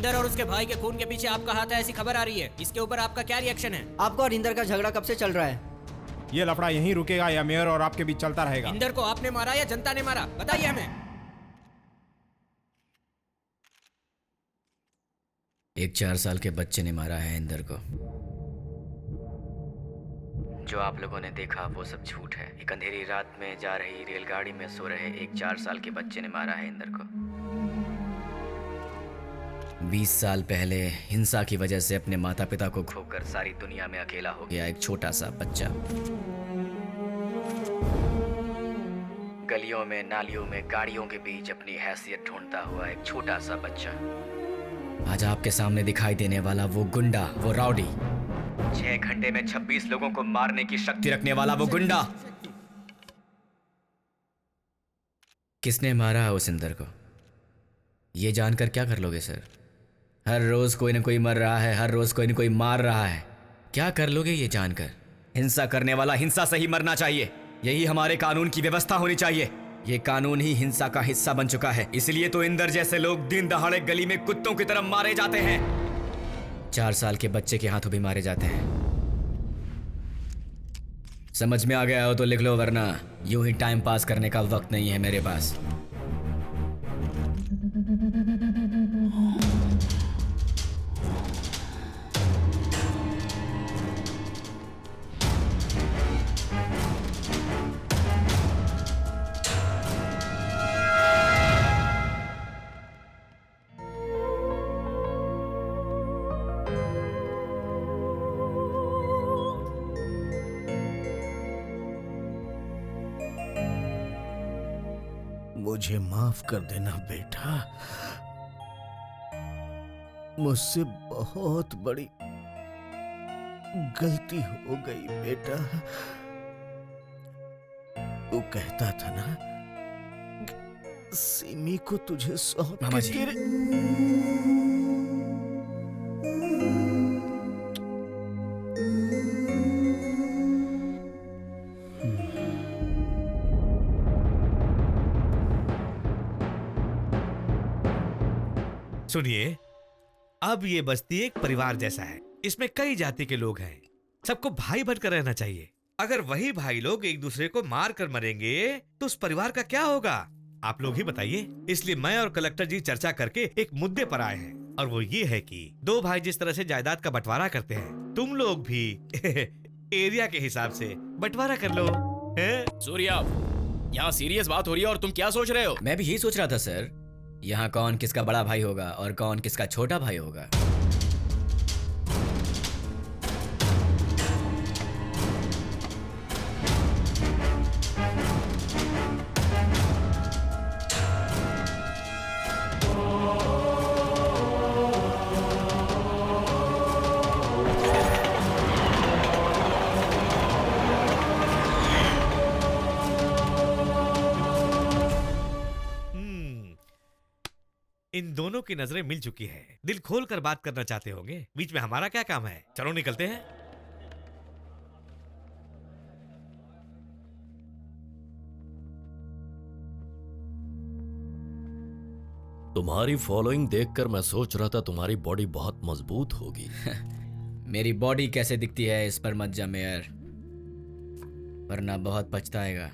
इंदर और उसके भाई के खून के पीछे आपका हाथ है ऐसी खबर आ रही है। इसके ऊपर आपका क्या रिएक्शन है? आपको और इंदर का झगड़ा कब से चल रहा है? ये लफड़ा यहीं रुकेगा या मेयर और आपके बीच चलता रहेगा? इंदर को आपने मारा या जनता ने मारा, बताइए हमें। एक 4 साल के बच्चे ने मारा है इंदर को। जो आप लोगों ने देखा वो सब झूठ है। एक अंधेरी रात में जा रही रेलगाड़ी में सो रहे एक 4 साल के बच्चे ने मारा है इंदर को। 20 साल पहले हिंसा की वजह से अपने माता पिता को खोकर सारी दुनिया में अकेला हो गया एक छोटा सा बच्चा। गलियों में, नालियों में, गाड़ियों के बीच अपनी हैसियत ढूंढता हुआ एक छोटा सा बच्चा। आज आपके सामने दिखाई देने वाला वो गुंडा, वो राउडी, 6 घंटे में 26 लोगों को मारने की शक्ति रखने वाला वो गुंडा। किसने मारा है उस इंदर को? ये जानकर क्या कर लोगे सर? हर रोज कोई ना कोई मर रहा है, हर रोज कोई ना कोई मार रहा है। क्या कर लोगे ये जानकर? हिंसा करने वाला हिंसा से ही मरना चाहिए। यही हमारे कानून की व्यवस्था होनी चाहिए। ये कानून ही हिंसा का हिस्सा बन चुका है। इसलिए तो इंदर जैसे लोग दिन दहाड़े गली में कुत्तों की तरह मारे जाते हैं। 4 साल के बच्चे के हाथों भी मारे जाते हैं। समझ में आ गया हो तो लिख लो, वरना यूं ही टाइम पास करने का वक्त नहीं है मेरे पास। मुझे माफ कर देना बेटा, मुझसे बहुत बड़ी गलती हो गई बेटा। तू कहता था ना सिमी को तुझे सौंप मामा के जी। तेरे सुनिए, अब ये बस्ती एक परिवार जैसा है। इसमें कई जाति के लोग हैं। सबको भाई बनकर रहना चाहिए। अगर वही भाई लोग एक दूसरे को मार कर मरेंगे तो उस परिवार का क्या होगा? आप लोग ही बताइए। इसलिए मैं और कलेक्टर जी चर्चा करके एक मुद्दे पर आए हैं, और वो ये है कि 2 भाई जिस तरह से जायदाद का बंटवारा करते हैं, तुम लोग भी एरिया के हिसाब से बंटवारा कर लो। सूर्या, यहाँ सीरियस बात हो रही है और तुम क्या सोच रहे हो? मैं भी यही सोच रहा था सर, यहाँ कौन किसका बड़ा भाई होगा और कौन किसका छोटा भाई होगा। इन दोनों की नजरें मिल चुकी हैं। दिल खोल कर बात करना चाहते होंगे। बीच में हमारा क्या काम है? चलो निकलते हैं। तुम्हारी फॉलोइंग देखकर मैं सोच रहा था तुम्हारी बॉडी बहुत मजबूत होगी। मेरी बॉडी कैसे दिखती है इस पर मत जा मेयर, वरना बहुत पछताएगा।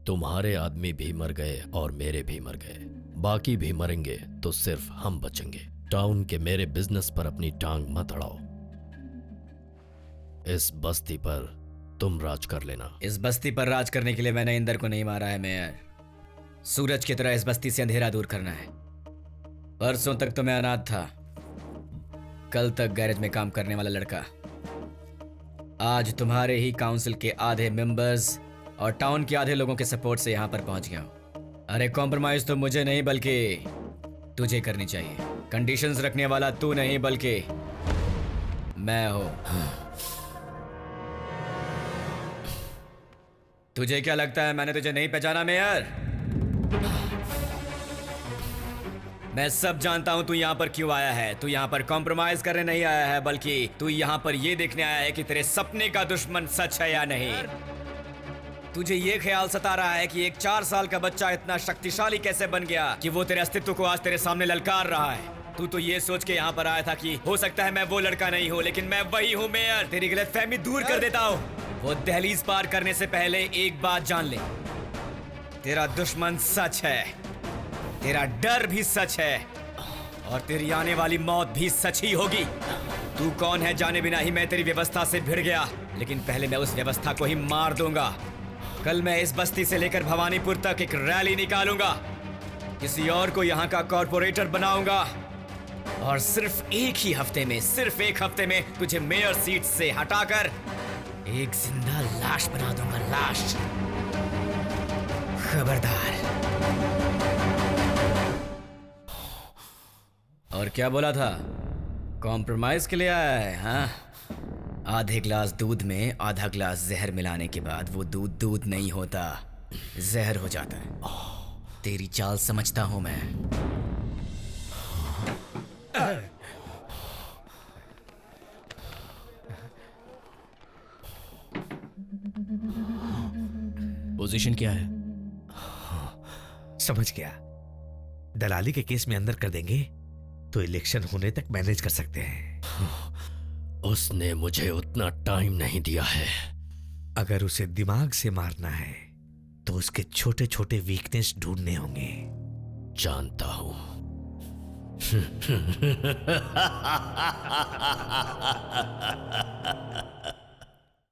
तुम्हारे आदमी भी मर गए और मेरे भी मर गए, बाकी भी मरेंगे तो सिर्फ हम बचेंगे। टाउन के मेरे बिजनेस पर अपनी टांग मत अड़ाओ। इस बस्ती पर तुम राज कर लेना। इस बस्ती पर राज करने के लिए मैंने इंदर को नहीं मारा है मेयर। सूरज की तरह इस बस्ती से अंधेरा दूर करना है। परसों तक तो मैं अनाथ था, कल तक गैरेज में काम करने वाला लड़का, आज तुम्हारे ही काउंसिल के आधे मेंबर्स और टाउन के आधे लोगों के सपोर्ट से यहां पर पहुंच गया हूं। अरे कॉम्प्रोमाइज तो मुझे नहीं बल्कि तुझे करनी चाहिए। कंडीशंस रखने वाला तू नहीं बल्कि मैं हूं। तुझे क्या लगता है मैंने तुझे नहीं पहचाना मेयर? मैं सब जानता हूं तू यहां पर क्यों आया है। तू यहां पर कॉम्प्रोमाइज करने नहीं आया है, बल्कि तू यहां पर यह देखने आया है कि तेरे सपने का दुश्मन सच है या नहीं। तुझे ये ख्याल सता रहा है कि एक 4 साल का बच्चा इतना शक्तिशाली कैसे बन गया कि वो तेरे अस्तित्व को आज तेरे सामने ललकार रहा है। तू तो ये सोच के यहाँ पर आया था कि हो सकता है मैं वो लड़का नहीं हूँ, लेकिन मैं वही हूँ मेयर। तेरी गलतफहमी दूर कर देता हूँ। वो दहलीज पार करने से पहले एक बात जान ले, तेरा दुश्मन सच है, तेरा डर भी सच है, और तेरी आने वाली मौत भी सच ही होगी। तू कौन है जाने बिना ही मैं तेरी व्यवस्था से भिड़ गया, लेकिन पहले मैं उस व्यवस्था को ही मार दूंगा। कल मैं इस बस्ती से लेकर भवानीपुर तक एक रैली निकालूंगा, किसी और को यहाँ का कॉर्पोरेटर बनाऊंगा, और सिर्फ एक ही हफ्ते में, सिर्फ एक हफ्ते में तुझे मेयर सीट से हटाकर एक जिंदा लाश बना दूंगा, लाश। खबरदार। और क्या बोला था? कॉम्प्रोमाइज के लिए आया है, हाँ? आधे ग्लास दूध में आधा ग्लास जहर मिलाने के बाद वो दूध दूध नहीं होता, जहर हो जाता है। तेरी चाल समझता हूं मैं। पोजीशन क्या है? समझ गया। दलाली के केस में अंदर कर देंगे तो इलेक्शन होने तक मैनेज कर सकते हैं। उसने मुझे उतना टाइम नहीं दिया है। अगर उसे दिमाग से मारना है तो उसके छोटे छोटे वीकनेस ढूंढने होंगे। जानता हूं।